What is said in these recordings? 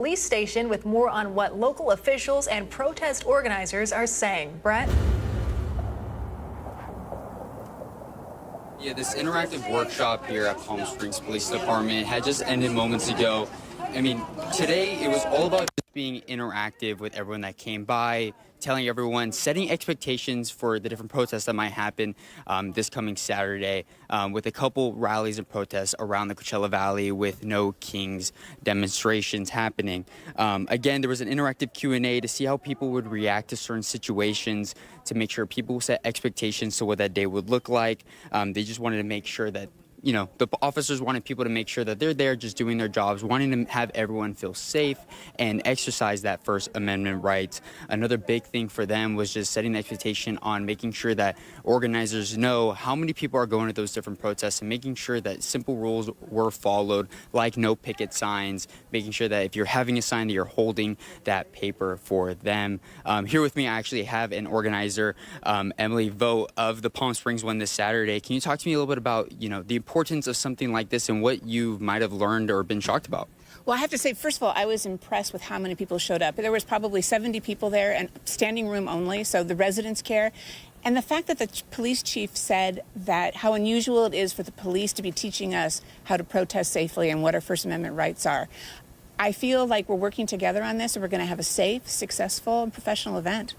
Police station with more on what local officials and protest organizers are saying. Brett? Yeah, this interactive workshop here at Palm Springs Police Department had just ended moments ago. I mean, today it was all about just being interactive with everyone that came by, telling everyone, setting expectations for the different protests that might happen this coming Saturday, with a couple rallies and protests around the Coachella Valley with No Kings demonstrations happening. Again, there was an interactive Q&A to see how people would react to certain situations, to make sure people set expectations to what that day would look like. They just wanted to make sure that, you know, the officers wanted people to make sure that they're there just doing their jobs, wanting to have everyone feel safe and exercise that First Amendment right. Another big thing for them was just setting the expectation on making sure that organizers know how many people are going to those different protests and making sure that simple rules were followed, like no picket signs, making sure that if you're having a sign that you're holding that paper for them. Here with me, I actually have an organizer, Emily Vogt of the Palm Springs one this Saturday. Can you talk to me a little bit about, you know, the importance of something like this and what you might have learned or been shocked about? Well, I have to say, first of all, I was impressed with how many people showed up. There was probably 70 people there, and standing room only, so the residents care. And the fact that the police chief said that how unusual it is for the police to be teaching us how to protest safely and what our First Amendment rights are. I feel like we're working together on this, and we're going to have a safe, successful, and professional event.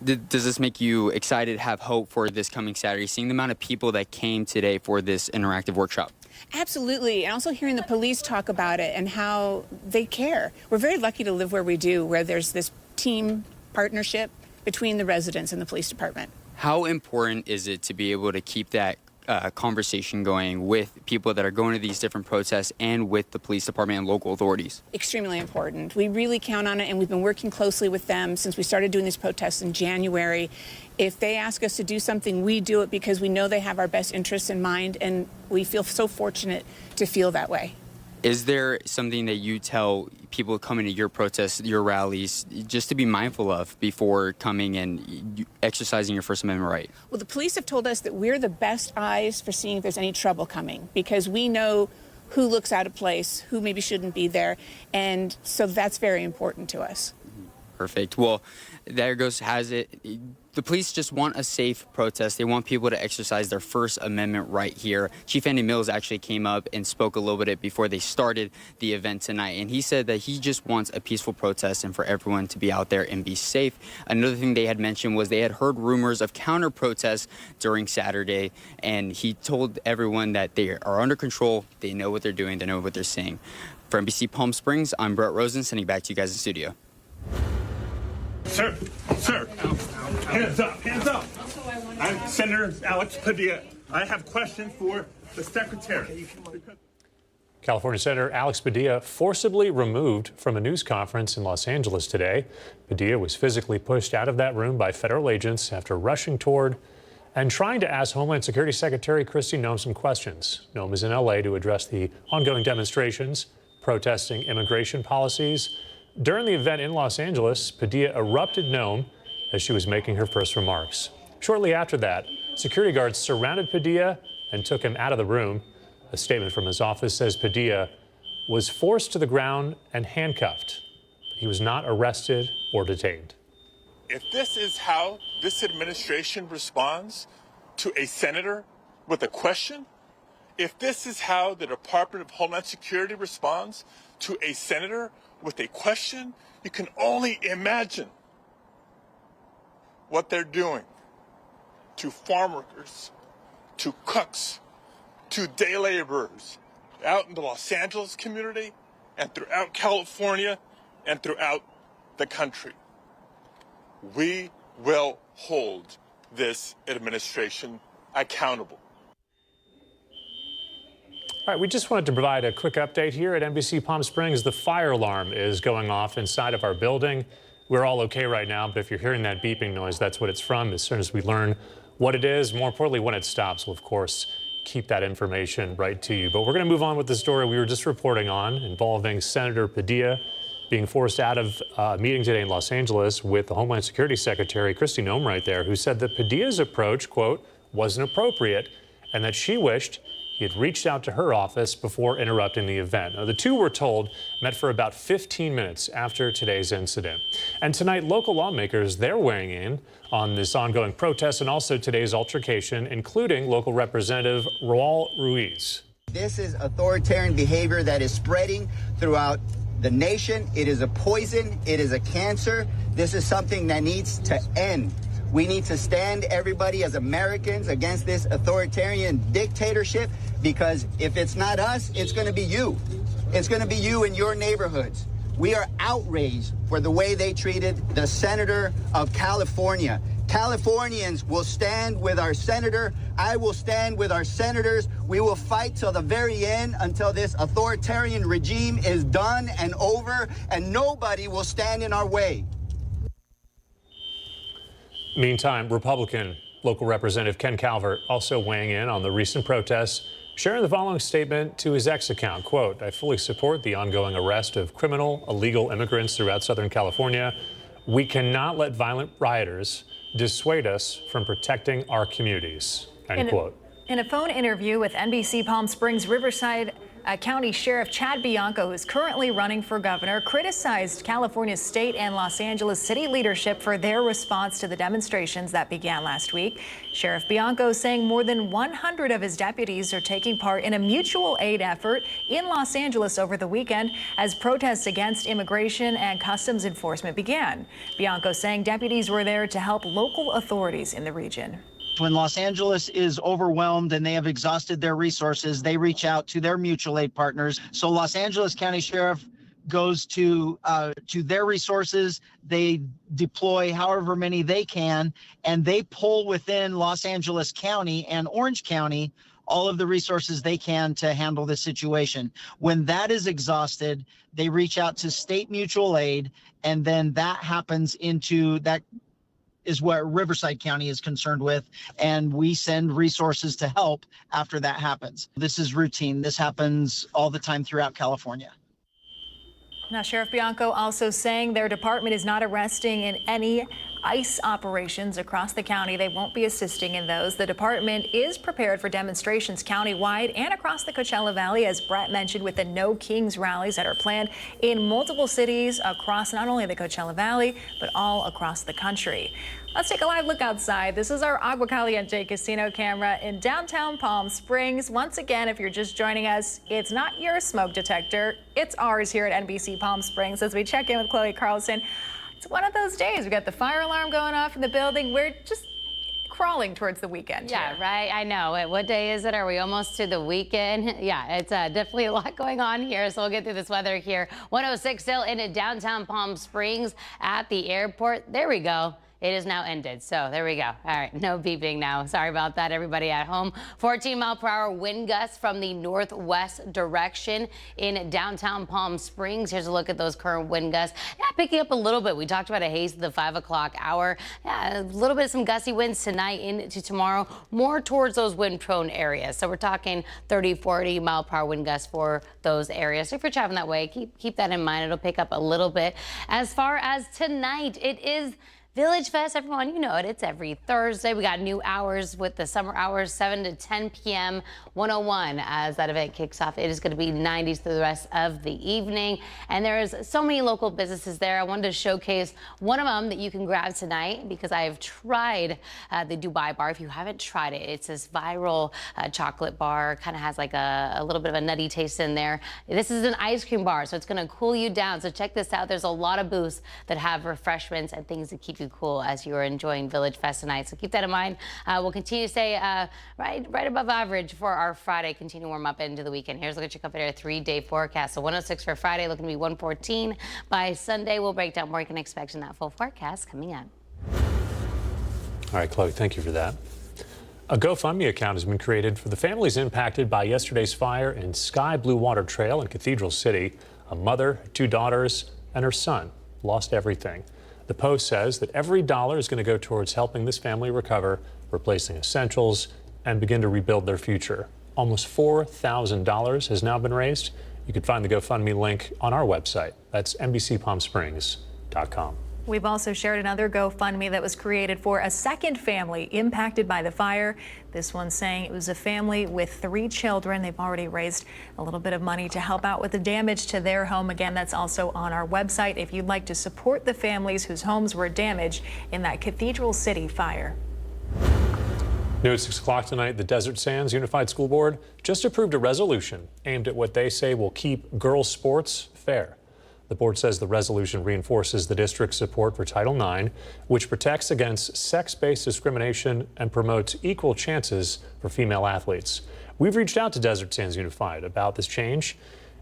Does this make you excited, have hope for this coming Saturday, seeing the amount of people that came today for this interactive workshop? Absolutely, and also hearing the police talk about it and how they care. We're very lucky to live where we do, where there's this team partnership between the residents and the police department. How important is it to be able to keep that conversation going with people that are going to these different protests and with the police department and local authorities? Extremely important. We really count on it, and we've been working closely with them since we started doing these protests in January. If they ask us to do something, we do it because we know they have our best interests in mind, and we feel so fortunate to feel that way. Is there something that you tell people coming to your protests, your rallies, just to be mindful of before coming and exercising your First Amendment right? Well, the police have told us that we're the best eyes for seeing if there's any trouble coming, because we know who looks out of place, who maybe shouldn't be there, and so that's very important to us. Perfect. Well, there goes has it. The police just want a safe protest. They want people to exercise their First Amendment right here. Chief Andy Mills actually came up and spoke a little bit before they started the event tonight, and he said that he just wants a peaceful protest and for everyone to be out there and be safe. Another thing they had mentioned was they had heard rumors of counter-protests during Saturday, and he told everyone that they are under control, they know what they're doing, they know what they're saying. For NBC Palm Springs, I'm Brett Rosen, sending back to you guys in studio. Sir, hands up, hands up. I'm Senator Alex Padilla. I have questions for the secretary. California Senator Alex Padilla forcibly removed from a news conference in Los Angeles today. Padilla was physically pushed out of that room by federal agents after rushing toward and trying to ask Homeland Security Secretary Kristi Noem some questions. Noem is in L.A. to address the ongoing demonstrations protesting immigration policies. During the event in Los Angeles, Padilla erupted Noem as she was making her first remarks. Shortly after that, security guards surrounded Padilla and took him out of the room. A statement from his office says Padilla was forced to the ground and handcuffed. He was not arrested or detained. If this is how this administration responds to a senator with a question, if this is how the Department of Homeland Security responds to a senator with a question, you can only imagine what they're doing to farm workers, to cooks, to day laborers out in the Los Angeles community and throughout California and throughout the country. We will hold this administration accountable. All right, we just wanted to provide a quick update here at NBC Palm Springs. The fire alarm is going off inside of our building. We're all okay right now, but if you're hearing that beeping noise, that's what it's from. As soon as we learn what it is, more importantly, when it stops, we'll, of course, keep that information right to you. But we're going to move on with the story we were just reporting on involving Senator Padilla being forced out of a meeting today in Los Angeles with the Homeland Security Secretary, Kristi Noem, right there, who said that Padilla's approach, quote, wasn't appropriate and that she wished he had reached out to her office before interrupting the event. Now, the two, were told, met for about 15 minutes after today's incident. And tonight, local lawmakers, they're weighing in on this ongoing protest and also today's altercation, including local Representative Raul Ruiz. This is authoritarian behavior that is spreading throughout the nation. It is a poison. It is a cancer. This is something that needs to end. We need to stand, everybody, as Americans against this authoritarian dictatorship, because if it's not us, it's going to be you. It's going to be you in your neighborhoods. We are outraged for the way they treated the senator of California. Californians will stand with our senator. I will stand with our senators. We will fight till the very end, until this authoritarian regime is done and over, and nobody will stand in our way. Meantime, Republican local Representative Ken Calvert also weighing in on the recent protests, sharing the following statement to his X account. Quote, "I fully support the ongoing arrest of criminal, illegal immigrants throughout Southern California. We cannot let violent rioters dissuade us from protecting our communities." End quote. In a phone interview with NBC Palm Springs Riverside County Sheriff Chad Bianco, who is currently running for governor, criticized California's state and Los Angeles city leadership for their response to the demonstrations that began last week. Sheriff Bianco saying more than 100 of his deputies are taking part in a mutual aid effort in Los Angeles over the weekend as protests against immigration and customs enforcement began. Bianco saying deputies were there to help local authorities in the region. When Los Angeles is overwhelmed and they have exhausted their resources, they reach out to their mutual aid partners. So Los Angeles County Sheriff goes to their resources. They deploy however many they can, and they pull within Los Angeles County and Orange County all of the resources they can to handle this situation. When that is exhausted, they reach out to state mutual aid, and then that happens into that is what Riverside County is concerned with, and we send resources to help after that happens. This is routine. This happens all the time throughout California. Now, Sheriff Bianco also saying their department is not arresting in any ICE operations across the county. They won't be assisting in those. The department is prepared for demonstrations countywide and across the Coachella Valley, as Brett mentioned, with the No Kings rallies that are planned in multiple cities across not only the Coachella Valley, but all across the country. Let's take a live look outside. This is our Agua Caliente casino camera in downtown Palm Springs. Once again, if you're just joining us, it's not your smoke detector. It's ours here at NBC Palm Springs as we check in with Chloe Carlson. It's one of those days. We got the fire alarm going off in the building. We're just crawling towards the weekend. Yeah, here. right. I know. What day is it? Are we almost to the weekend? Yeah, it's definitely a lot going on here. So we'll get through this weather here. 106 still in downtown Palm Springs at the airport. There we go. It is now ended. So there we go. All right, no beeping now. Sorry about that, everybody at home. 14-mile-per-hour wind gusts from the northwest direction in downtown Palm Springs. Here's a look at those current wind gusts. Yeah, picking up a little bit. We talked about a haze at the 5 o'clock hour. Yeah, a little bit of some gusty winds tonight into tomorrow, more towards those wind-prone areas. So we're talking 30, 40-mile-per-hour wind gusts for those areas. So if you're traveling that way, keep that in mind. It'll pick up a little bit. As far as tonight, it is Village Fest, everyone, you know it. It's every Thursday. We got new hours with the summer hours, 7 to 10 p.m. 101 as that event kicks off. It is going to be 90s through the rest of the evening. And there's so many local businesses there. I wanted to showcase one of them that you can grab tonight because I have tried the Dubai bar. If you haven't tried it, it's this viral chocolate bar. Kind of has like a little bit of a nutty taste in there. This is an ice cream bar, so it's going to cool you down. So check this out. There's a lot of booths that have refreshments and things that keep you cool as you are enjoying Village Fest tonight. So keep that in mind. We'll continue to stay right above average for our Friday. Continue to warm up into the weekend. Here's a look at your Comfort 3-day forecast. So 106 for Friday, looking to be 114 by Sunday. We'll break down more you can expect in that full forecast coming up. All right, Chloe, thank you for that. A GoFundMe account has been created for the families impacted by yesterday's fire in Sky Blue Water Trail in Cathedral City. A mother, 2 daughters, and her son lost everything. The Post says that every dollar is going to go towards helping this family recover, replacing essentials, and begin to rebuild their future. Almost $4,000 has now been raised. You can find the GoFundMe link on our website. That's NBCPalmSprings.com. We've also shared another GoFundMe that was created for a second family impacted by the fire. This one saying it was a family with 3 children. They've already raised a little bit of money to help out with the damage to their home. Again, that's also on our website if you'd like to support the families whose homes were damaged in that Cathedral City fire. New at 6 o'clock tonight, the Desert Sands Unified School Board just approved a resolution aimed at what they say will keep girls' sports fair. The board says the resolution reinforces the district's support for Title IX, which protects against sex-based discrimination and promotes equal chances for female athletes. We've reached out to Desert Sands Unified about this change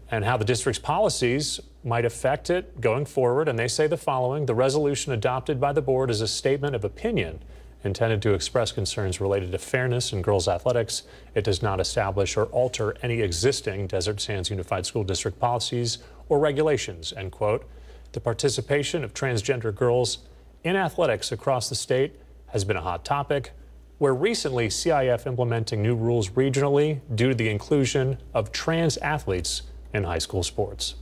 and how the district's policies might affect it going forward, and they say the following: the resolution adopted by the board is a statement of opinion intended to express concerns related to fairness in girls' athletics. It does not establish or alter any existing Desert Sands Unified School District policies or regulations, end quote. The participation of transgender girls in athletics across the state has been a hot topic. We're recently CIF implementing new rules regionally due to the inclusion of trans athletes in high school sports.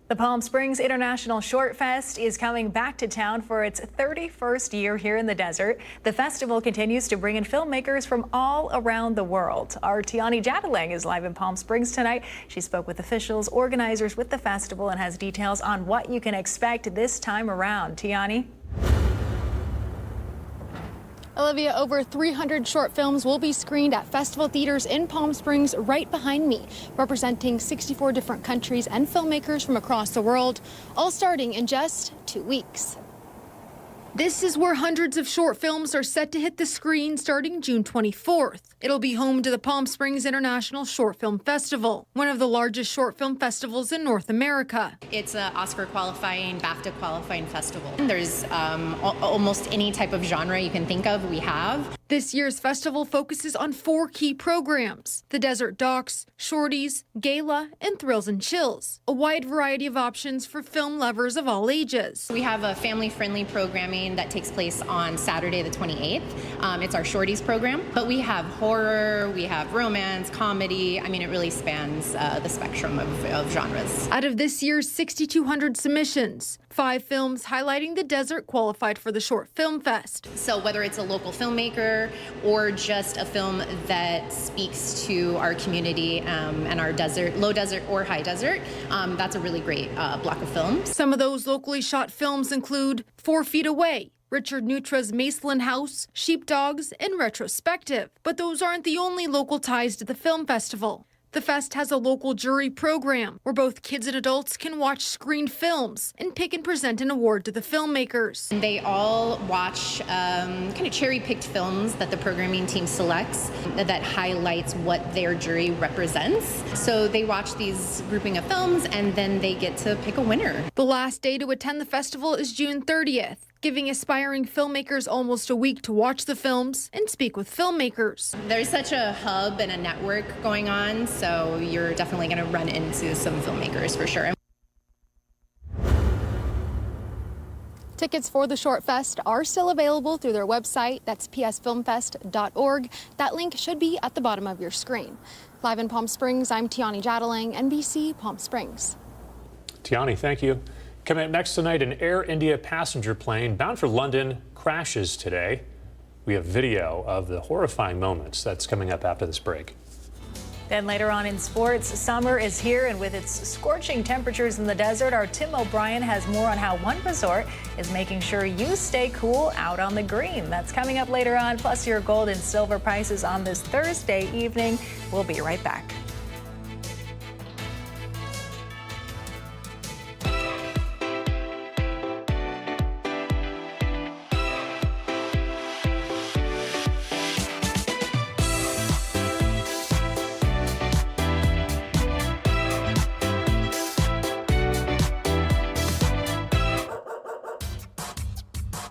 The Palm Springs International Short Fest is coming back to town for its 31st year here in the desert. The festival continues to bring in filmmakers from all around the world. Our Tiani Jadalang is live in Palm Springs tonight. She spoke with officials, organizers with the festival, and has details on what you can expect this time around. Tiani? Olivia, over 300 short films will be screened at festival theaters in Palm Springs right behind me, representing 64 different countries and filmmakers from across the world, all starting in just 2 weeks. This is where hundreds of short films are set to hit the screen starting June 24th. It'll be home to the Palm Springs International Short Film Festival, one of the largest short film festivals in North America. It's an Oscar qualifying, BAFTA qualifying festival. There's almost any type of genre you can think of, we have. This year's festival focuses on 4 key programs: the Desert Docs, Shorties, Gala, and Thrills and Chills. A wide variety of options for film lovers of all ages. We have a family-friendly programming that takes place on Saturday the 28th. It's our Shorties program, but we have horror, we have romance, comedy. I mean, it really spans the spectrum of genres. Out of this year's 6,200 submissions, 5 films highlighting the desert qualified for the Short Film Fest. So whether it's a local filmmaker or just a film that speaks to our community and our desert, low desert or high desert, that's a really great block of films. Some of those locally shot films include 4 Feet Away, Richard Neutra's Maceland House, Sheepdogs, and Retrospective. But those aren't the only local ties to the film festival. The fest has a local jury program where both kids and adults can watch screened films and pick and present an award to the filmmakers. They all watch kind of cherry-picked films that the programming team selects that highlights what their jury represents. So they watch these grouping of films and then they get to pick a winner. The last day to attend the festival is June 30th. Giving aspiring filmmakers almost a week to watch the films and speak with filmmakers. There's such a hub and a network going on, so you're definitely going to run into some filmmakers for sure. Tickets for the Short Fest are still available through their website. That's psfilmfest.org. That link should be at the bottom of your screen. Live in Palm Springs, I'm Tiani Jadalang, NBC Palm Springs. Tiani, thank you. Coming up next tonight, an Air India passenger plane bound for London crashes today. We have video of the horrifying moments. That's coming up after this break. Then later on in sports, summer is here, and with its scorching temperatures in the desert, our Tim O'Brien has more on how one resort is making sure you stay cool out on the green. That's coming up later on, plus your gold and silver prices on this Thursday evening. We'll be right back.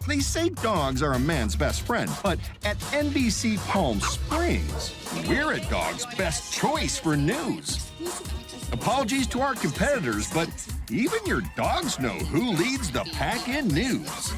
They say dogs are a man's best friend, but at NBC Palm Springs, we're a dog's best choice for news. Apologies to our competitors, but even your dogs know who leads the pack in news.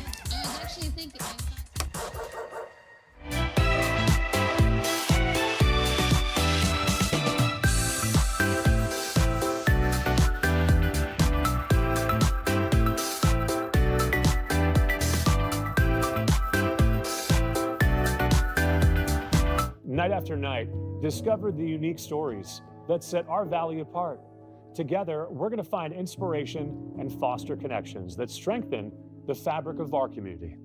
Night after night, discover the unique stories that set our valley apart. Together, we're going to find inspiration and foster connections that strengthen the fabric of our community.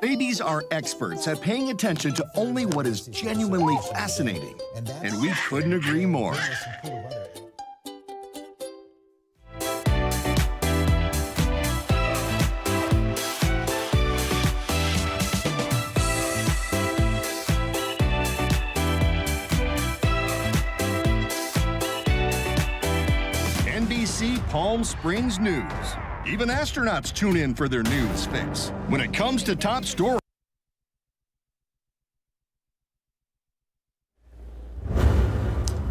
Babies are experts at paying attention to only what is genuinely fascinating, and we couldn't agree more. NBC Palm Springs News. Even astronauts tune in for their news fix. When it comes to top stories.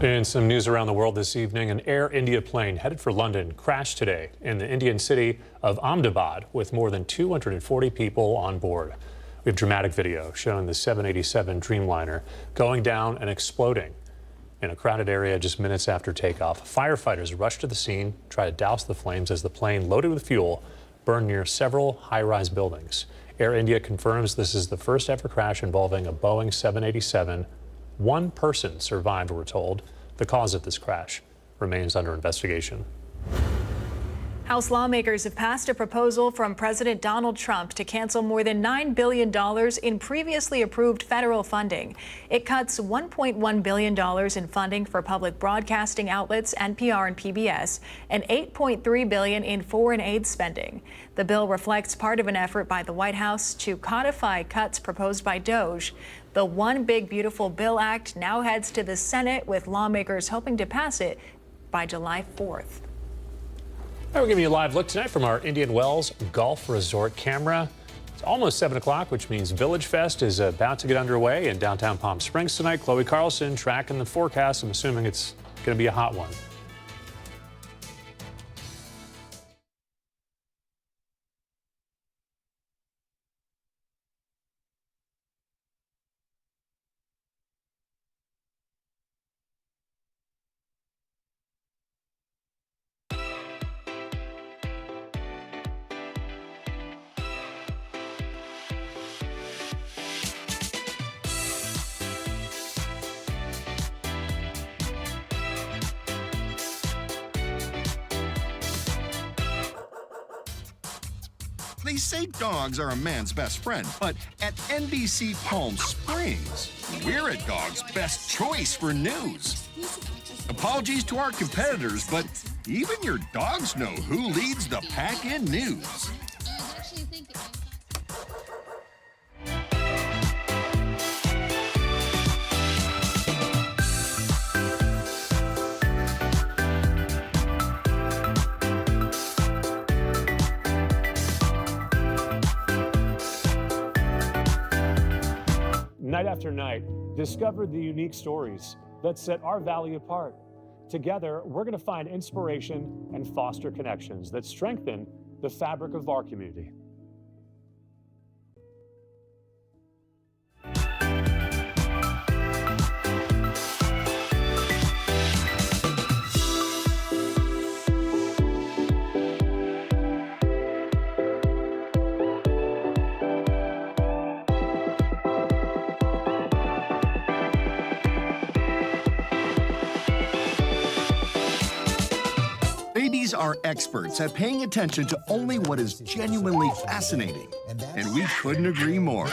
In some news around the world this evening, an Air India plane headed for London crashed today in the Indian city of Ahmedabad with more than 240 people on board. We have dramatic video showing the 787 Dreamliner going down and exploding in a crowded area just minutes after takeoff. Firefighters rushed to the scene, tried to douse the flames as the plane, loaded with fuel, burned near several high-rise buildings. Air India confirms this is the first ever crash involving a Boeing 787. One person survived, we're told. The cause of this crash remains under investigation. House lawmakers have passed a proposal from President Donald Trump to cancel more than $9 billion in previously approved federal funding. It cuts $1.1 billion in funding for public broadcasting outlets, NPR and PBS, and $8.3 billion in foreign aid spending. The bill reflects part of an effort by the White House to codify cuts proposed by DOJ. The One Big Beautiful Bill Act now heads to the Senate, with lawmakers hoping to pass it by July 4th. We're giving you a live look tonight from our Indian Wells Golf Resort camera. It's almost 7 o'clock, which means Village Fest is about to get underway in downtown Palm Springs tonight. Chloe Carlson tracking the forecast. I'm assuming it's going to be a hot one. They say dogs are a man's best friend, but at NBC Palm Springs, we're a dog's best choice for news. Apologies to our competitors, but even your dogs know who leads the pack in news. Night after night, discover the unique stories that set our valley apart. Together, we're going to find inspiration and foster connections that strengthen the fabric of our community. Babies are experts at paying attention to only what is genuinely fascinating, and we couldn't agree more.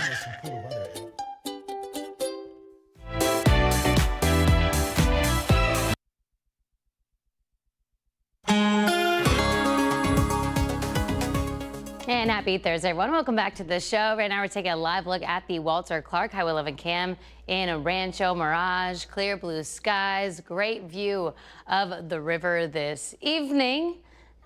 And happy Thursday, everyone. Welcome back to the show. Right now, we're taking a live look at the Walter Clark Highway 11 cam in Rancho Mirage. Clear blue skies, great view of the river this evening.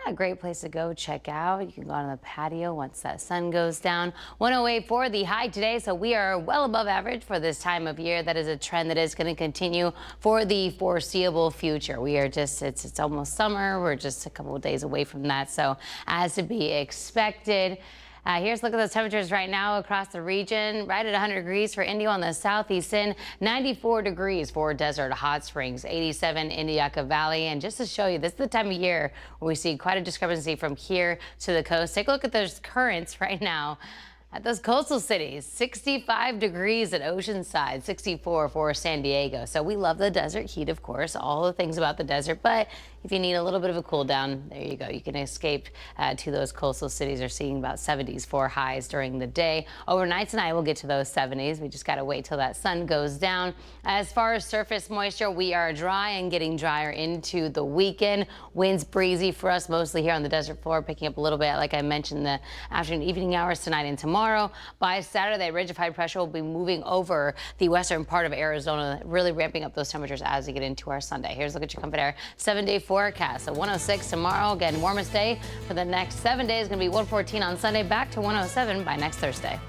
A great place to go check out. You can go on the patio once that sun goes down. 108 for the high today, so we are well above average for this time of year. That is a trend that is going to continue for the foreseeable future. We are just, it's almost summer. We're just a couple of days away from that, so as to be expected. Here's a look at those temperatures right now across the region. Right at 100 degrees for Indio on the southeast end, 94 degrees for Desert Hot Springs, 87 in Yucca Valley. And just to show you, this is the time of year where we see quite a discrepancy from here to the coast. Take a look at those currents right now. At those coastal cities, 65 degrees at Oceanside, 64 for San Diego. So we love the desert heat, of course, all the things about the desert. But if you need a little bit of a cool down, there you go. You can escape to those coastal cities. Are seeing about 70s for highs during the day. Overnight tonight, we'll get to those 70s. We just got to wait till that sun goes down. As far as surface moisture, we are dry and getting drier into the weekend. Winds breezy for us mostly here on the desert floor, picking up a little bit, like I mentioned, the afternoon, evening hours tonight and tomorrow. By Saturday, ridge of high pressure will be moving over the western part of Arizona, really ramping up those temperatures as we get into our Sunday. Here's a look at your Comfort Air 7-day forecast. So 106 tomorrow, again, warmest day for the next 7 days. Going to be 114 on Sunday, back to 107 by next Thursday.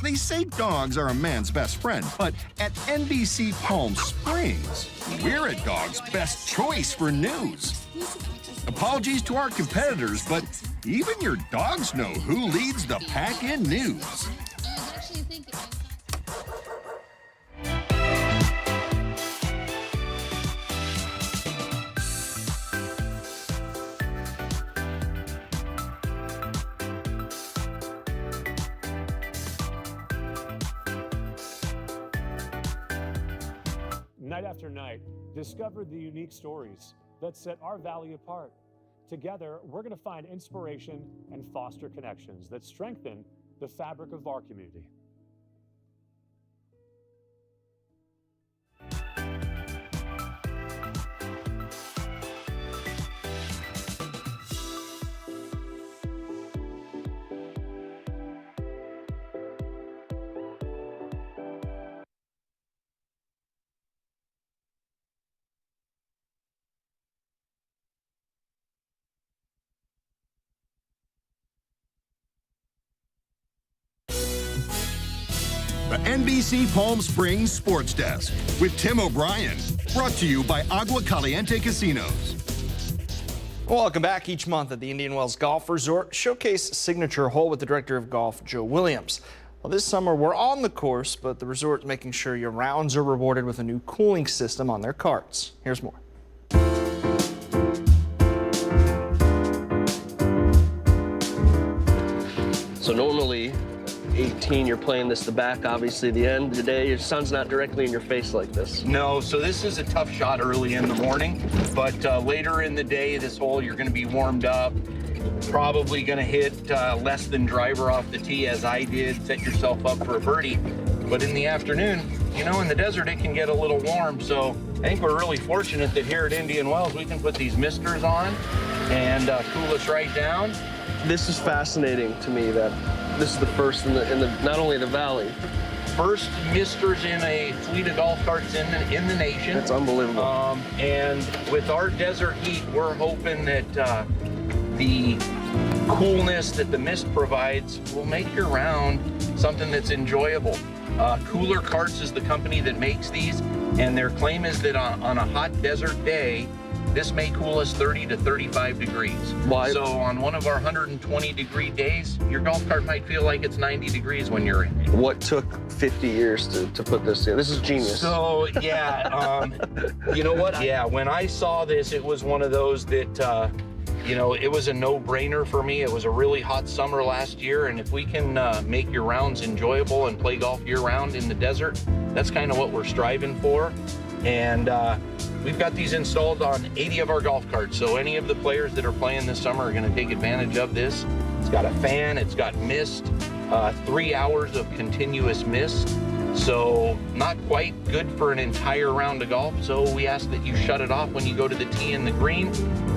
They say dogs are a man's best friend, but at NBC Palm Springs, we're a dog's best choice for news. Apologies to our competitors, but even your dogs know who leads the pack in news. Night after night, discover the unique stories that set our valley apart. Together, we're going to find inspiration and foster connections that strengthen the fabric of our community. The NBC Palm Springs Sports Desk with Tim O'Brien. Brought to you by Agua Caliente Casinos. Welcome back. Each month at the Indian Wells Golf Resort, showcase signature hole with the director of golf, Joe Williams. Well, this summer we're on the course, but the resort's making sure your rounds are rewarded with a new cooling system on their carts. Here's more. So normally 18, you're playing this the back, obviously the end. Today, your sun's not directly in your face like this. No, so this is a tough shot early in the morning, but later in the day, this hole, you're going to be warmed up, probably going to hit less than driver off the tee as I did, set yourself up for a birdie. But in the afternoon, you know, in the desert, it can get a little warm, so I think we're really fortunate that here at Indian Wells, we can put these misters on and cool us right down. This is fascinating to me that this is the first in the not only the valley. First misters in a fleet of golf carts in the nation. That's unbelievable. And with our desert heat, we're hoping that the coolness that the mist provides will make your round something that's enjoyable. Cooler Carts is the company that makes these, and their claim is that on a hot desert day, this may cool us 30 to 35 degrees. Why? So on one of our 120-degree days, your golf cart might feel like it's 90 degrees when you're in it. What took 50 years to put this together? This is genius. So, yeah, you know what? Yeah, when I saw this, it was one of those that You know, it was a no-brainer for me. It was a really hot summer last year, and if we can make your rounds enjoyable and play golf year-round in the desert, that's kind of what we're striving for. And we've got these installed on 80 of our golf carts, so any of the players that are playing this summer are going to take advantage of this. It's got a fan, it's got mist, 3 hours of continuous mist. So not quite good for an entire round of golf. So we ask that you shut it off when you go to the tee and the green.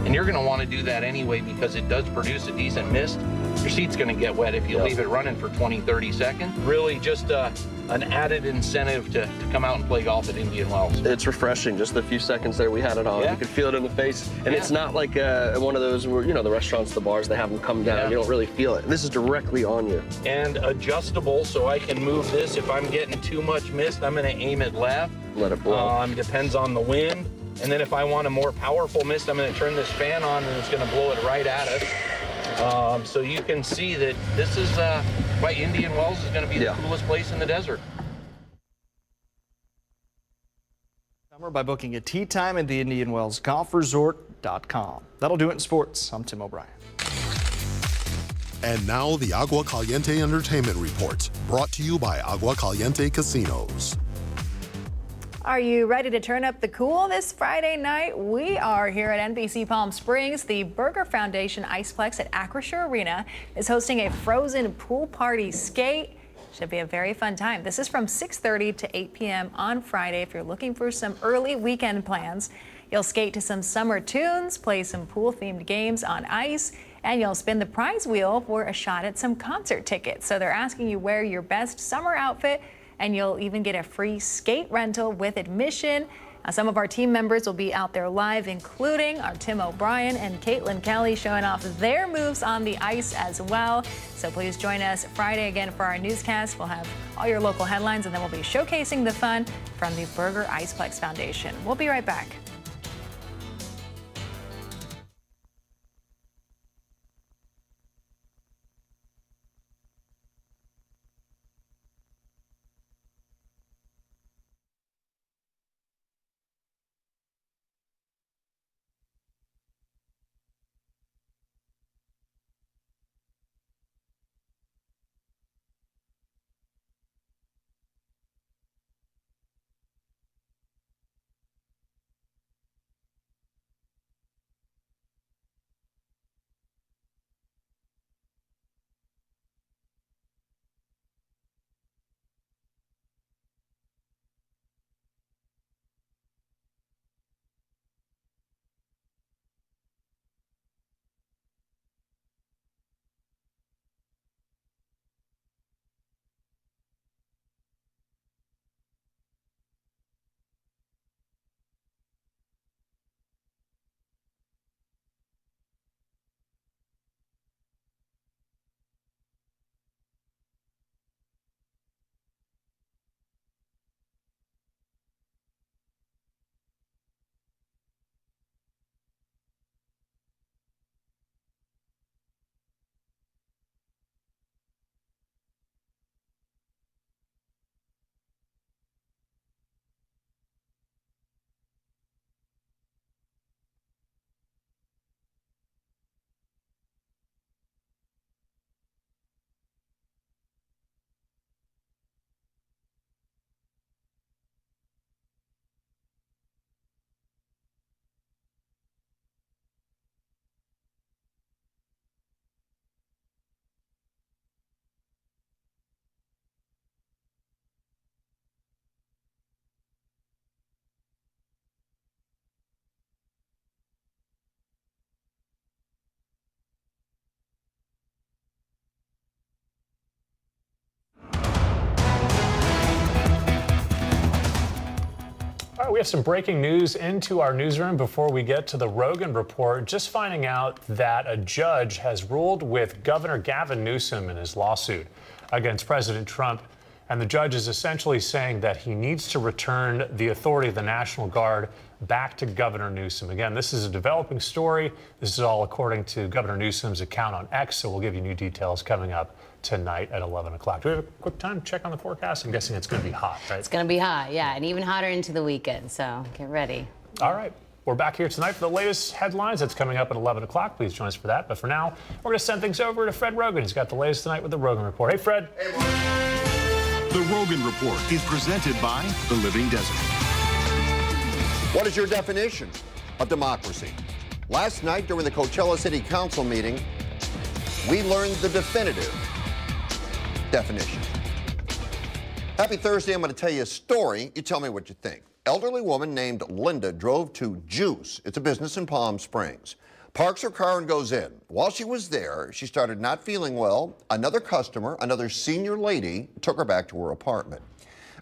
And you're going to want to do that anyway because it does produce a decent mist. Your seat's going to get wet if you leave it running for 20, 30 seconds. Really just an added incentive to come out and play golf at Indian Wells. It's refreshing. Just the few seconds there we had it on. Yeah. You could feel it in the face. And it's not like one of those where, you know, the restaurants, the bars, they have them come down. You don't really feel it. This is directly on you. And adjustable, so I can move this. If I'm getting too much mist, I'm going to aim it left. Let it blow. Depends on the wind. And then if I want a more powerful mist, I'm going to turn this fan on and it's going to blow it right at us. So you can see that this is why Indian Wells is going to be the coolest place in the desert. Summer by booking a tee time at the IndianWellsGolfResort.com. That'll do it in sports. I'm Tim O'Brien. And now the Agua Caliente Entertainment Report, brought to you by Agua Caliente Casinos. Are you ready to turn up the cool this Friday night? We are here at NBC Palm Springs. The Burger Foundation Iceplex at Acrisure Arena is hosting a frozen pool party skate. Should be a very fun time. This is from 6:30 to 8 p.m. on Friday. If you're looking for some early weekend plans, you'll skate to some summer tunes, play some pool-themed games on ice, and you'll spin the prize wheel for a shot at some concert tickets. So they're asking you wear your best summer outfit, and you'll even get a free skate rental with admission. Some of our team members will be out there live, including our Tim O'Brien and Caitlin Kelly, showing off their moves on the ice as well. So please join us Friday again for our newscast. We'll have all your local headlines, and then we'll be showcasing the fun from the Burger Iceplex Foundation. We'll be right back. All right, we have some breaking news into our newsroom before we get to the Rogan Report. Just finding out that a judge has ruled with Governor Gavin Newsom in his lawsuit against President Trump. And the judge is essentially saying that he needs to return the authority of the National Guard back to Governor Newsom. Again, this is a developing story. This is all according to Governor Newsom's account on X, so we'll give you new details coming up tonight at 11 o'clock. Do we have a quick time to check on the forecast? I'm guessing it's going to be hot, right? It's going to be hot, yeah, and even hotter into the weekend, so get ready. All right. We're back here tonight for the latest headlines. That's coming up at 11 o'clock. Please join us for that. But for now, we're going to send things over to Fred Rogan. He's got the latest tonight with the Rogan Report. Hey, Fred. The Rogan Report is presented by The Living Desert. What is your definition of democracy? Last night during the Coachella City Council meeting, we learned the definitive definition. Happy Thursday. I'm going to tell you a story. You tell me what you think. Elderly woman named Linda drove to Juice. It's a business in Palm Springs. Parks her car and goes in. While she was there, she started not feeling well. Another customer, another senior lady, took her back to her apartment.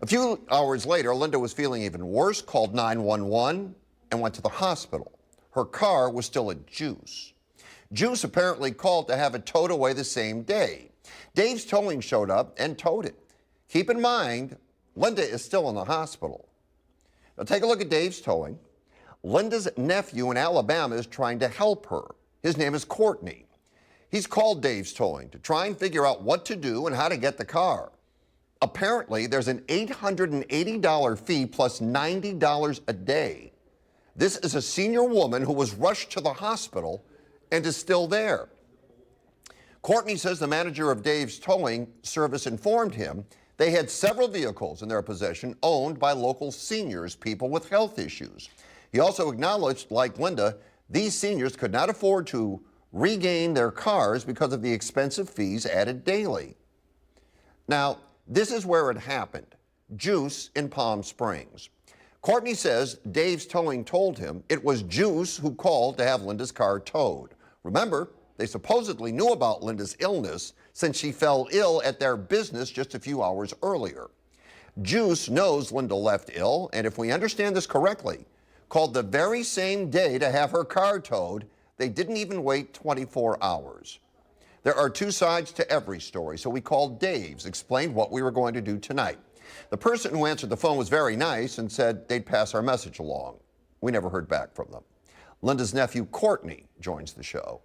A few hours later, Linda was feeling even worse, called 911, and went to the hospital. Her car was still at Juice. Juice apparently called to have it towed away the same day. Dave's Towing showed up and towed it. Keep in mind, Linda is still in the hospital. Now take a look at Dave's Towing. Linda's nephew in Alabama is trying to help her. His name is Courtney. He's called Dave's Towing to try and figure out what to do and how to get the car. Apparently, there's an $880 fee plus $90 a day. This is a senior woman who was rushed to the hospital and is still there. Courtney says the manager of Dave's Towing service informed him they had several vehicles in their possession owned by local seniors, people with health issues. He also acknowledged, like Linda, these seniors could not afford to regain their cars because of the expensive fees added daily. Now, this is where it happened, Juice in Palm Springs. Courtney says Dave's Towing told him it was Juice who called to have Linda's car towed. Remember, they supposedly knew about Linda's illness since she fell ill at their business just a few hours earlier. Juice knows Linda left ill, and if we understand this correctly, called the very same day to have her car towed. They didn't even wait 24 hours. There are two sides to every story, so we called Dave's, explained what we were going to do tonight. The person who answered the phone was very nice and said they'd pass our message along. We never heard back from them. Linda's nephew, Courtney, joins the show.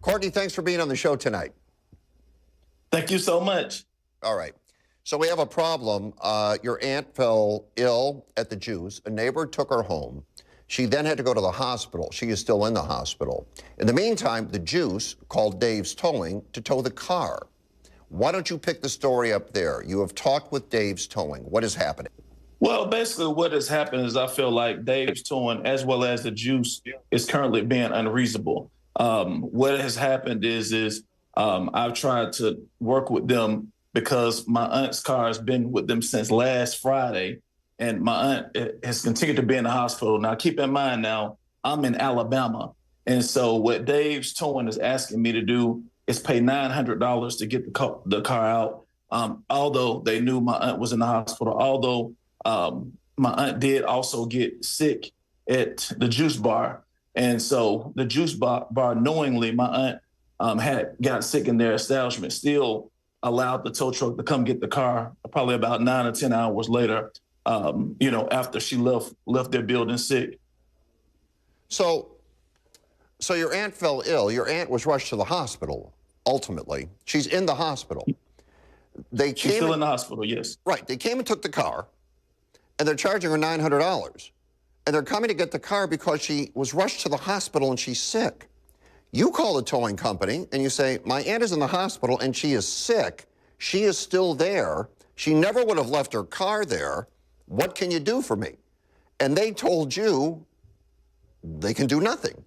Courtney, thanks for being on the show tonight. Thank you so much. All right. So we have a problem. Your aunt fell ill at the Juice. A neighbor took her home. She then had to go to the hospital. She is still in the hospital. In the meantime, the Juice called Dave's Towing to tow the car. Why don't you pick the story up there? You have talked with Dave's Towing. What is happening? Well, basically what has happened is I feel like Dave's Towing, as well as the Juice, is currently being unreasonable. What has happened is I've tried to work with them because my aunt's car has been with them since last Friday, and my aunt has continued to be in the hospital. Now, keep in mind now, I'm in Alabama, and so what Dave's Towing is asking me to do is pay $900 to get the car out, although they knew my aunt was in the hospital, although my aunt did also get sick at the Juice Bar. And so the Juice Bar knowingly, my aunt had got sick in their establishment, still allowed the tow truck to come get the car probably about 9 or 10 hours later, after she left their building sick. So your aunt fell ill. Your aunt was rushed to the hospital, ultimately. She's in the hospital. She's still in the hospital, yes. Right. They came and took the car, and they're charging her $900. And they're coming to get the car because she was rushed to the hospital and she's sick. You call the towing company and you say, my aunt is in the hospital and she is sick. She is still there. She never would have left her car there. What can you do for me? And they told you they can do nothing.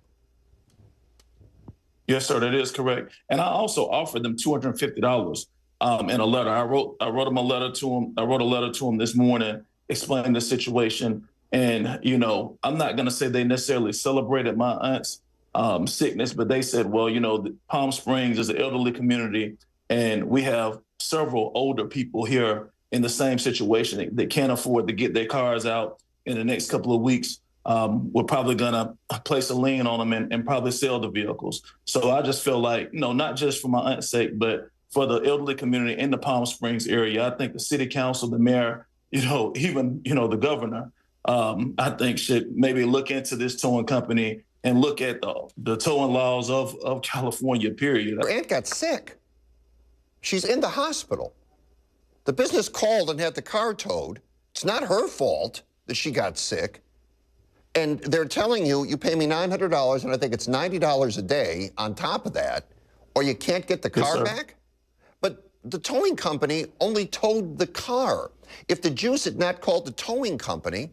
Yes, sir, that is correct. And I also offered them $250 in a letter. I wrote them a letter to them. I wrote a letter to them this morning explaining the situation. And, I'm not going to say they necessarily celebrated my aunt's sickness, but they said, well, Palm Springs is an elderly community, and we have several older people here in the same situation. They can't afford to get their cars out in the next couple of weeks. We're probably going to place a lien on them and probably sell the vehicles. So I just feel like, not just for my aunt's sake, but for the elderly community in the Palm Springs area, I think the city council, the mayor, even, the governor, I think should maybe look into this towing company and look at the towing laws of California, period. Her aunt got sick. She's in the hospital. The business called and had the car towed. It's not her fault that she got sick. And they're telling you, you pay me $900, and I think it's $90 a day on top of that, or you can't get the car back? But the towing company only towed the car. If the juice had not called the towing company,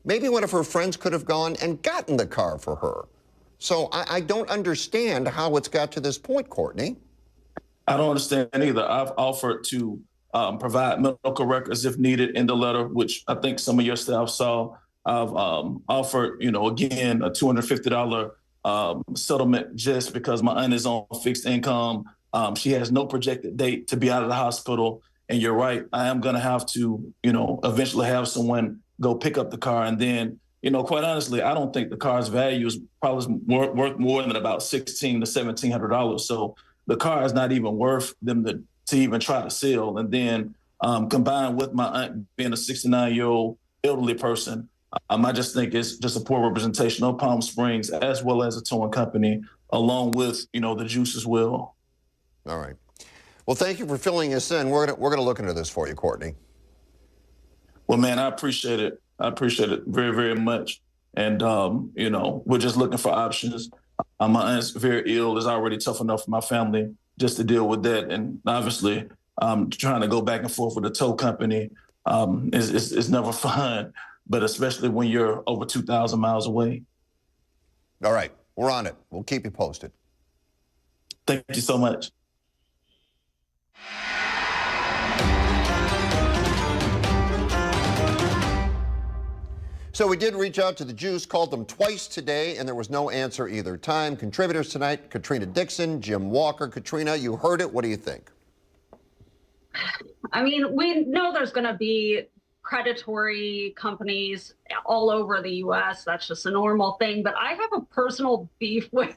maybe one of her friends could have gone and gotten the car for her. So I don't understand how it's got to this point, Courtney. I don't understand either. I've offered to provide medical records if needed in the letter, which I think some of your staff saw. I've offered, again, a $250 settlement just because my aunt is on fixed income. She has no projected date to be out of the hospital. And you're right, I am going to have to, eventually have someone go pick up the car. And then, quite honestly, I don't think the car's value is probably worth more than about $1,600 to $1,700. So the car is not even worth them to even try to sell. And then combined with my aunt being a 69-year-old elderly person, I just think it's just a poor representation of Palm Springs as well as a towing company, along with, the juice as well. All right. Well, thank you for filling us in. We're gonna look into this for you, Courtney. Well, man, I appreciate it. I appreciate it very, very much. And, we're just looking for options. My aunt's very ill. It's already tough enough for my family just to deal with that. And obviously, trying to go back and forth with a tow company is never fun, but especially when you're over 2,000 miles away. All right. We're on it. We'll keep you posted. Thank you so much. So we did reach out to the Juice, called them twice today, and there was no answer either time. Contributors tonight, Katrina Dixon, Jim Walker. Katrina, you heard it. What do you think? I mean, we know there's going to be predatory companies all over the U.S. That's just a normal thing. But I have a personal beef with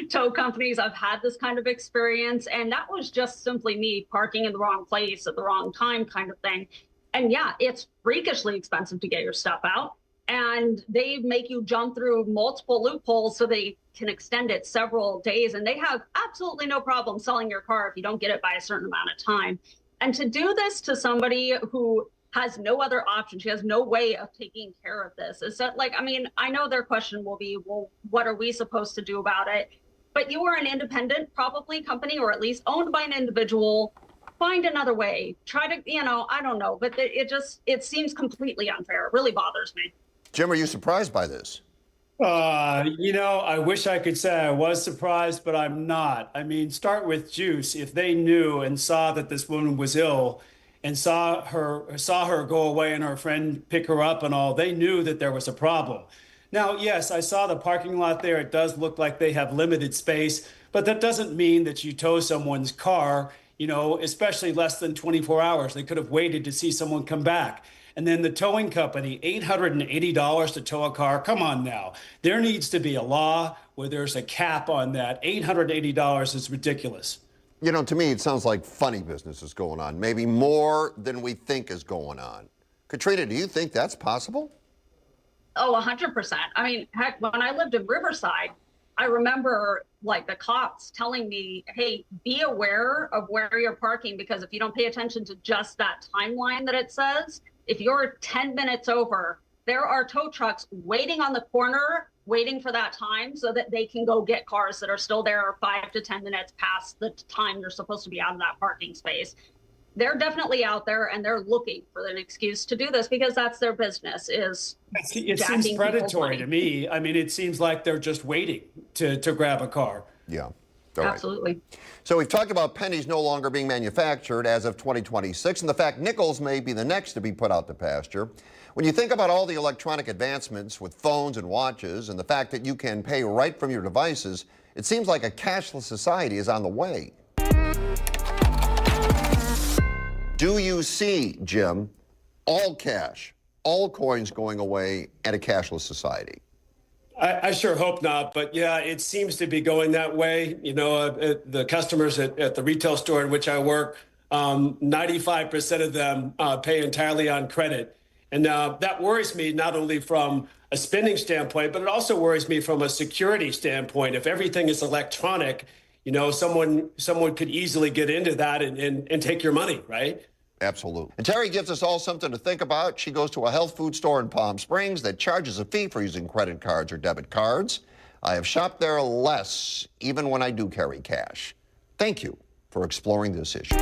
tow companies. I've had this kind of experience, and that was just simply me parking in the wrong place at the wrong time kind of thing. And yeah, it's freakishly expensive to get your stuff out. And they make you jump through multiple loopholes so they can extend it several days. And they have absolutely no problem selling your car if you don't get it by a certain amount of time. And to do this to somebody who has no other option, she has no way of taking care of this. Is that I know their question will be, well, what are we supposed to do about it? But you are an independent, probably company, or at least owned by an individual. Find another way. Try to, I don't know. But it seems completely unfair. It really bothers me. Jim, are you surprised by this? I wish I could say I was surprised, but I'm not. I mean, start with Juice. If they knew and saw that this woman was ill and saw her go away and her friend pick her up and all, they knew that there was a problem. Now, yes, I saw the parking lot there. It does look like they have limited space, but that doesn't mean that you tow someone's car, especially less than 24 hours. They could have waited to see someone come back. And then the towing company, $880 to tow a car. Come on now. There needs to be a law where there's a cap on that. $880 is ridiculous. To me, it sounds like funny business is going on, maybe more than we think is going on. Katrina, do you think that's possible? Oh, 100%. I mean, heck, when I lived in Riverside, I remember the cops telling me, hey, be aware of where you're parking, because if you don't pay attention to just that timeline that it says, if you're 10 minutes over, there are tow trucks waiting on the corner, waiting for that time so that they can go get cars that are still there 5 to 10 minutes past the time you're supposed to be out of that parking space. They're definitely out there, and they're looking for an excuse to do this because that's their business. It seems predatory to me. I mean, it seems like they're just waiting to grab a car. Yeah. All Absolutely. Right. So we've talked about pennies no longer being manufactured as of 2026, and the fact nickels may be the next to be put out to pasture. When you think about all the electronic advancements with phones and watches and the fact that you can pay right from your devices, it seems like a cashless society is on the way. Do you see, Jim, all cash, all coins going away and a cashless society? I sure hope not, but yeah, it seems to be going that way. The customers at the retail store in which I work, 95% of them pay entirely on credit. And that worries me not only from a spending standpoint, but it also worries me from a security standpoint. If everything is electronic, someone could easily get into that and take your money, right? Absolutely. And Terry gives us all something to think about. She goes to a health food store in Palm Springs that charges a fee for using credit cards or debit cards. I have shopped there less, even when I do carry cash. Thank you for exploring this issue.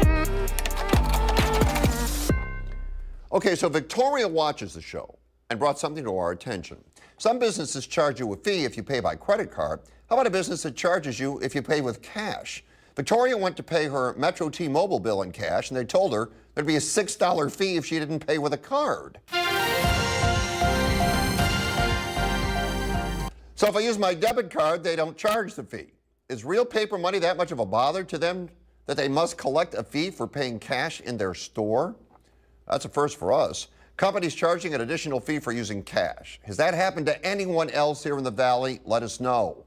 Okay, so Victoria watches the show and brought something to our attention. Some businesses charge you a fee if you pay by credit card. How about a business that charges you if you pay with cash? Victoria went to pay her Metro T-Mobile bill in cash, and they told her there'd be a $6 fee if she didn't pay with a card. So if I use my debit card, they don't charge the fee. Is real paper money that much of a bother to them that they must collect a fee for paying cash in their store? That's a first for us. Companies charging an additional fee for using cash. Has that happened to anyone else here in the Valley? Let us know.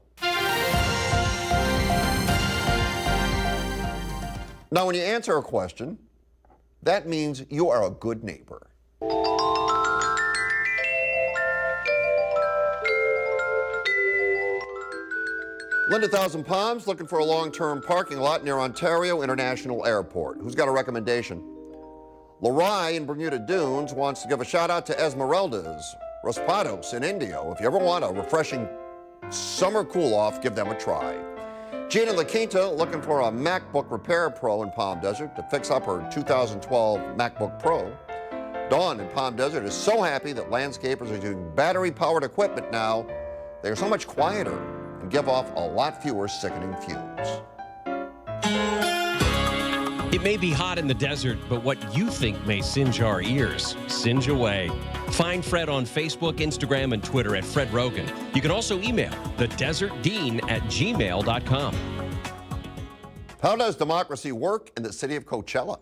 Now, when you answer a question, that means you are a good neighbor. Linda Thousand Palms looking for a long-term parking lot near Ontario International Airport. Who's got a recommendation? Larai in Bermuda Dunes wants to give a shout out to Esmeralda's Raspados in Indio. If you ever want a refreshing summer cool-off, give them a try. Gina La Quinta looking for a MacBook Repair Pro in Palm Desert to fix up her 2012 MacBook Pro. Dawn in Palm Desert is so happy that landscapers are using battery-powered equipment now. They are so much quieter and give off a lot fewer sickening fumes. It may be hot in the desert, but what you think may singe our ears, singe away. Find Fred on Facebook, Instagram, and Twitter at Fred Rogan. You can also email thedesertdean@gmail.com. How does democracy work in the city of Coachella?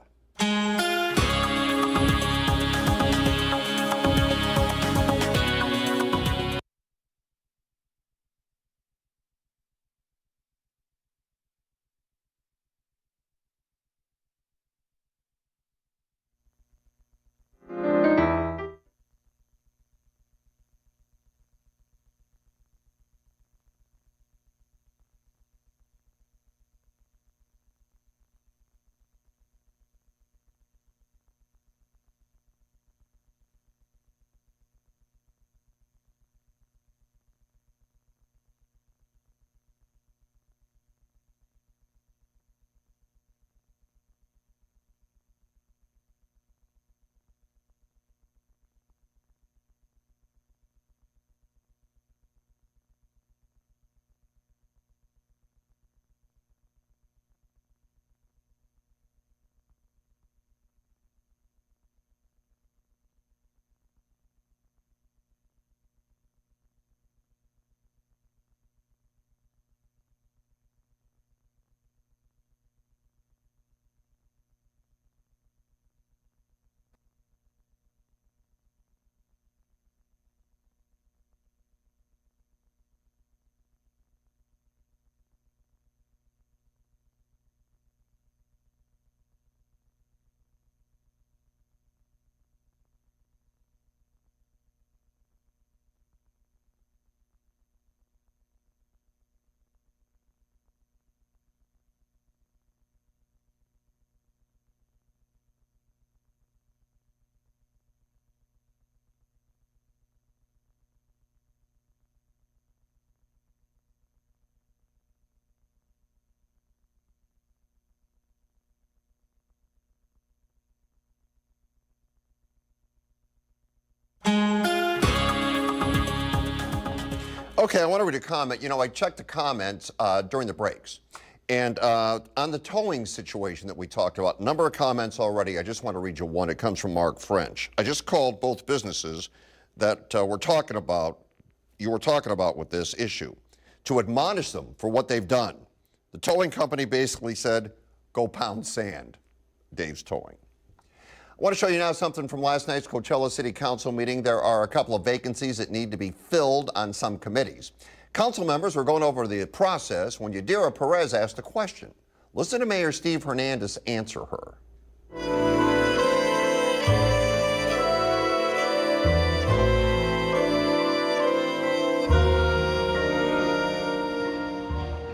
Okay, I want to read a comment. You know, I checked the comments during the breaks. And on the towing situation that we talked about, a number of comments already. I just want to read you one. It comes from Mark French. I just called both businesses that you were talking about with this issue to admonish them for what they've done. The towing company basically said, go pound sand, Dave's Towing. I want to show you now something from last night's Coachella City Council meeting. There are a couple of vacancies that need to be filled on some committees. Council members were going over the process when Yadira Perez asked a question. Listen to Mayor Steve Hernandez answer her.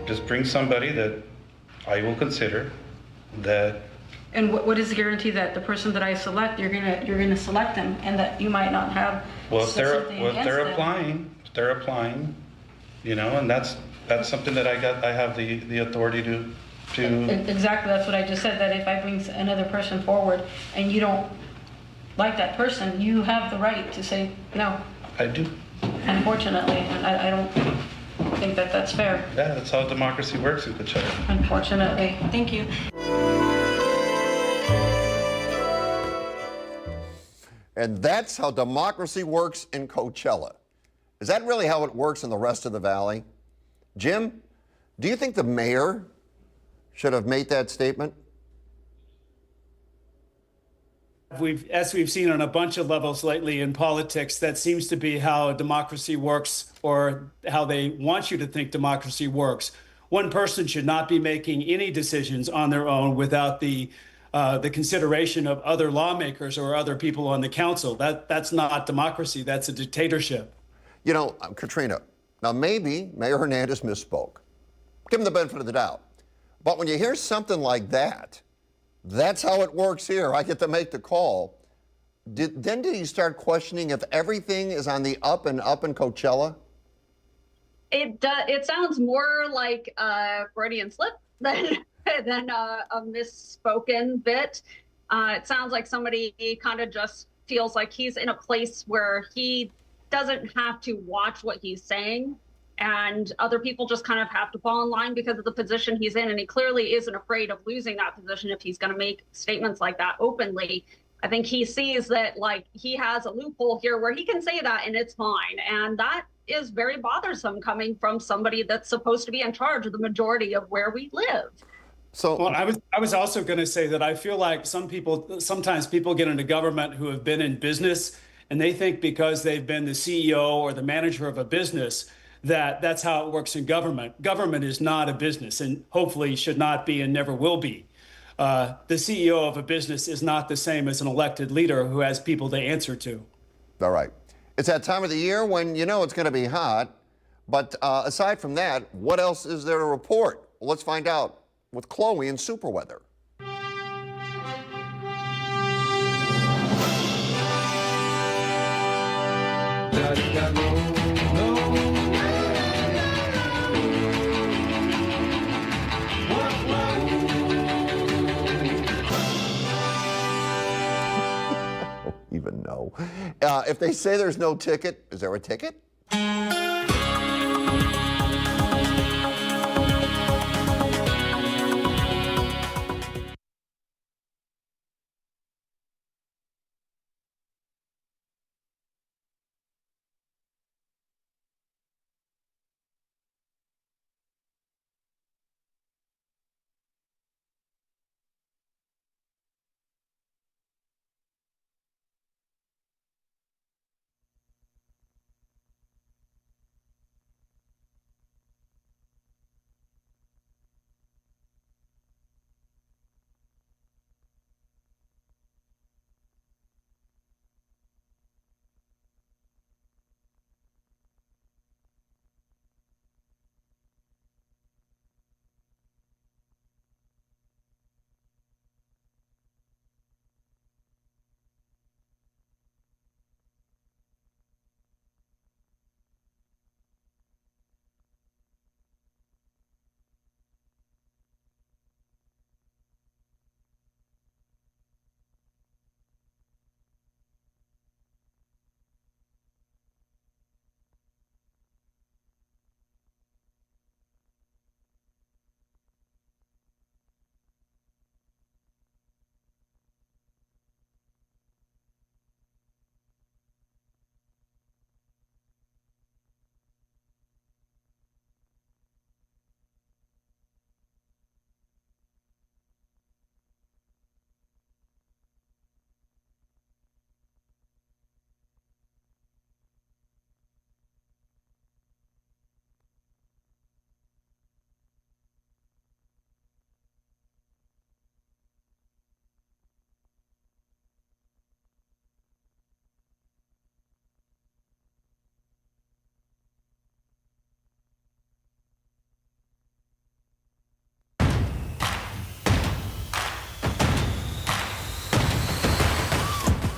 Just bring somebody that I will consider that And what is the guarantee that the person that I select, you're gonna select them, and that you might not have Well, if they're something against them? if they're applying, you know, and that's something that I have the authority to. Exactly, that's what I just said, that if I bring another person forward and you don't like that person, you have the right to say no. I do. Unfortunately, I don't think that that's fair. Yeah, that's how democracy works in Coachella. Unfortunately. Thank you. And that's how democracy works in Coachella. Is that really how it works in the rest of the valley? Jim, do you think the mayor should have made that statement? As we've seen on a bunch of levels lately in politics, that seems to be how democracy works, or how they want you to think democracy works. One person should not be making any decisions on their own without the consideration of other lawmakers or other people on the council. That's not democracy. That's a dictatorship. You know, Katrina, now maybe Mayor Hernandez misspoke. Give him the benefit of the doubt. But when you hear something like that, that's how it works here. I get to make the call. Then did you start questioning if everything is on the up and up in Coachella? It sounds more like a Freudian slip than a misspoken bit. It sounds like somebody kind of just feels like he's in a place where he doesn't have to watch what he's saying, and other people just kind of have to fall in line because of the position he's in. And he clearly isn't afraid of losing that position if he's going to make statements like that openly. I think he sees that, like, he has a loophole here where he can say that and it's fine. And that is very bothersome coming from somebody that's supposed to be in charge of the majority of where we live. So, well, I was also going to say that I feel like sometimes people get into government who have been in business, and they think because they've been the CEO or the manager of a business that's how it works in government. Government is not a business, and hopefully should not be and never will be. The CEO of a business is not the same as an elected leader who has people to answer to. All right. It's that time of the year when you know it's going to be hot. But aside from that, what else is there to report? Well, let's find out with Chloe in Super Weather. Even know. If they say there's no ticket, is there a ticket?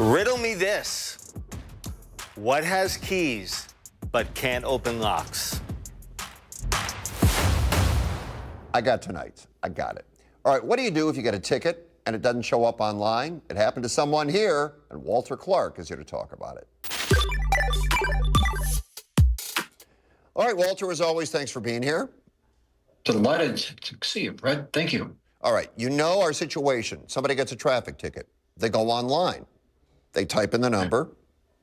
Riddle me this. What has keys but can't open locks? I got tonight's. I got it. All right, what do you do if you get a ticket and it doesn't show up online? It happened to someone here, and Walter Clark is here to talk about it. All right, Walter, as always, thanks for being here. Delighted to see you, Fred. Thank you. All right, you know our situation. Somebody gets a traffic ticket. They go online. They type in the number.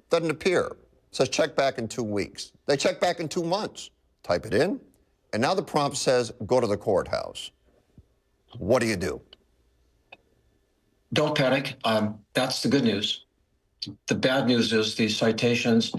Doesn't appear. It says check back in 2 weeks. They check back in 2 months. Type it in. And now the prompt says go to the courthouse. What do you do? Don't panic. That's the good news. The bad news is these citations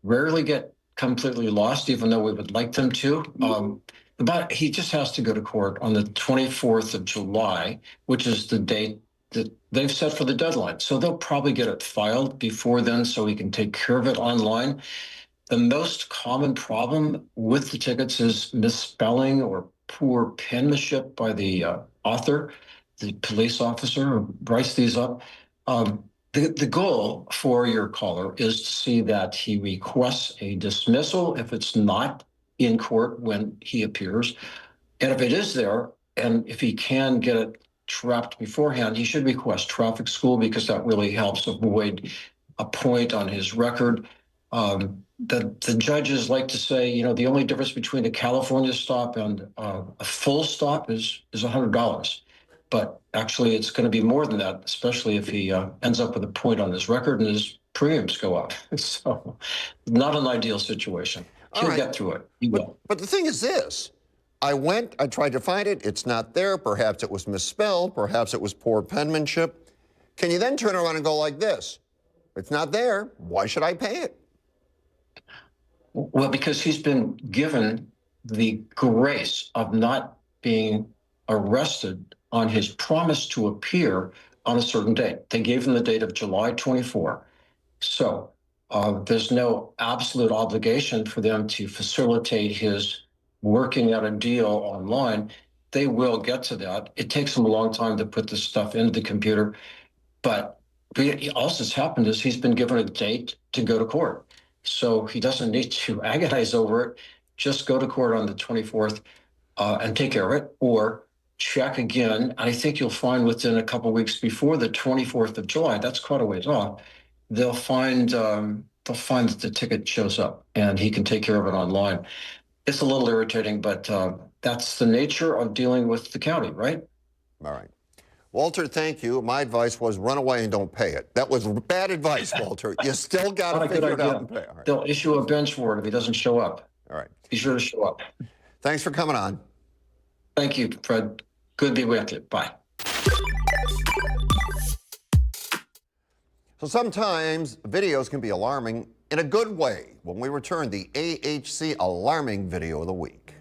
rarely get completely lost, even though we would like them to. But he just has to go to court on the 24th of July, which is the date that they've set for the deadline. So they'll probably get it filed before then so he can take care of it online. The most common problem with the tickets is misspelling or poor penmanship by the author, the police officer who writes these up. The goal for your caller is to see that he requests a dismissal if it's not in court when he appears. And if it is there, and if he can get it trapped beforehand, he should request traffic school because that really helps avoid a point on his record. The judges like to say, you know, the only difference between a California stop and a full stop is $100. But actually, it's going to be more than that, especially if he ends up with a point on his record and his premiums go up. So not an ideal situation. He'll get through it. He will. But the thing is this. I tried to find it. It's not there. Perhaps it was misspelled. Perhaps it was poor penmanship. Can you then turn around and go like this? It's not there. Why should I pay it? Well, because he's been given the grace of not being arrested on his promise to appear on a certain date. They gave him the date of July 24. So there's no absolute obligation for them to facilitate his working out a deal online. They will get to that. It takes them a long time to put this stuff into the computer. But all that's happened is he's been given a date to go to court. So he doesn't need to agonize over it. Just go to court on the 24th and take care of it, or check again. I think you'll find within a couple of weeks before the 24th of July, that's quite a ways off, they'll find that the ticket shows up and he can take care of it online. It's a little irritating, but that's the nature of dealing with the county, right? All right. Walter, thank you. My advice was run away and don't pay it. That was bad advice, Walter. You still got to figure it out and pay. All right. They'll issue a bench warrant if he doesn't show up. All right. Be sure to show up. Thanks for coming on. Thank you, Fred. Good to be with you. Bye. So sometimes videos can be alarming in a good way. When we return, the AHC alarming video of the week.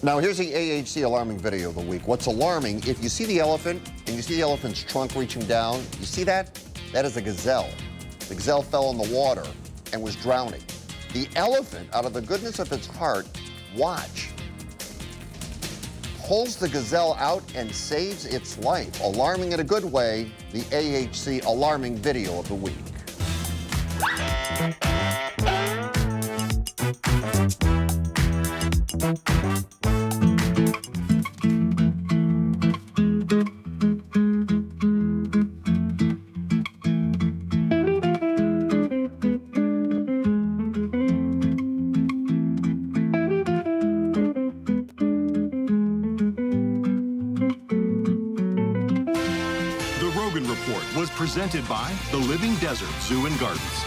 Now, here's the AHC alarming video of the week. What's alarming, if you see the elephant and you see the elephant's trunk reaching down, you see that? That is a gazelle. The gazelle fell in the water and was drowning. The elephant, out of the goodness of its heart, watch, pulls the gazelle out and saves its life. Alarming in a good way, the AHC alarming video of the week. Report was presented by the Living Desert Zoo and Gardens.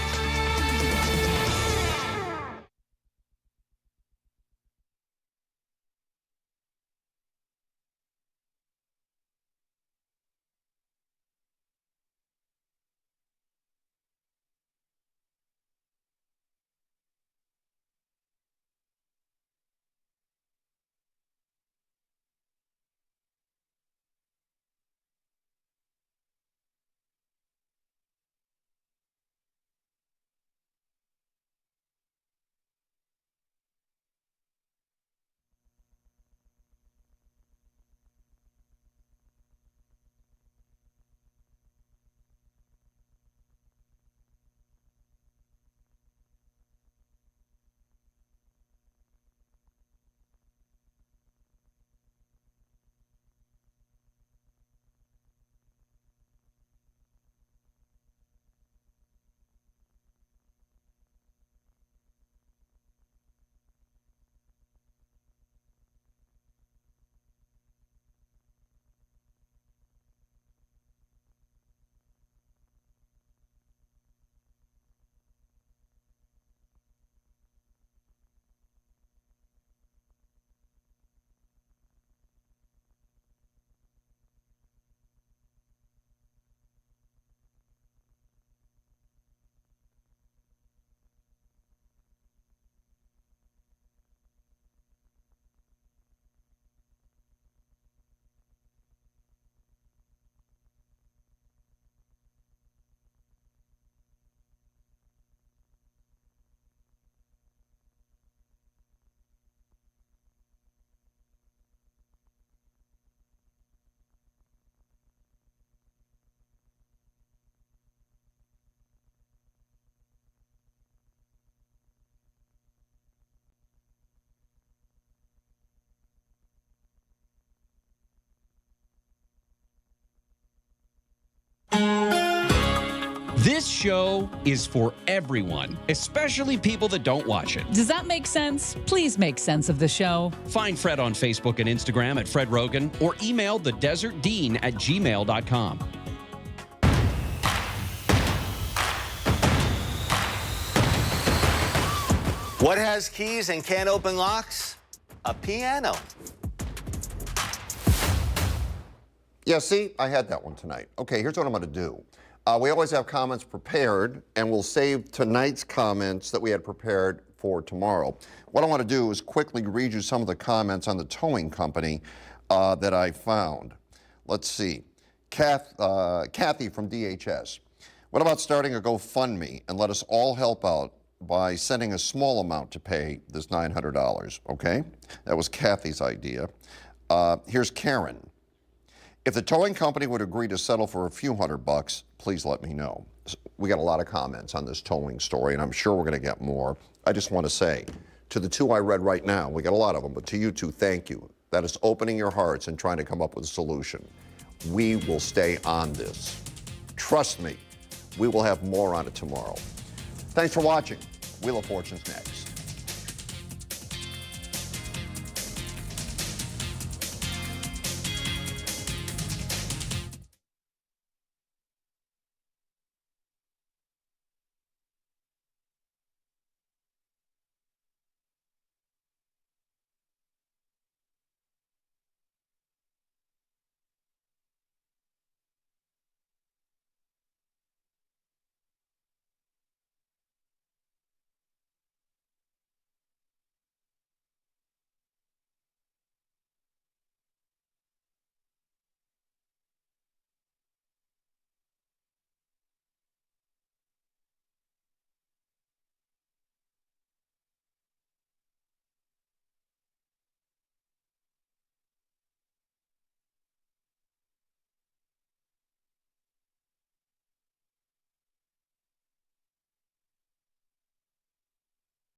This show is for everyone, especially people that don't watch it. Does that make sense? Please make sense of the show. Find Fred on Facebook and Instagram at Fred Rogan or email thedesertdean@gmail.com. What has keys and can't open locks? A piano. Yeah, see, I had that one tonight. Okay, here's what I'm going to do. We always have comments prepared, and we'll save tonight's comments that we had prepared for tomorrow. What I want to do is quickly read you some of the comments on the towing company that I found. Let's see. Kathy from DHS. What about starting a GoFundMe and let us all help out by sending a small amount to pay this $900, okay? That was Kathy's idea. Here's Karen. If the towing company would agree to settle for a few $100, please let me know. We got a lot of comments on this towing story, and I'm sure we're going to get more. I just want to say, to the two I read right now, we got a lot of them, but to you two, thank you. That is opening your hearts and trying to come up with a solution. We will stay on this. Trust me, we will have more on it tomorrow. Thanks for watching. Wheel of Fortune's next.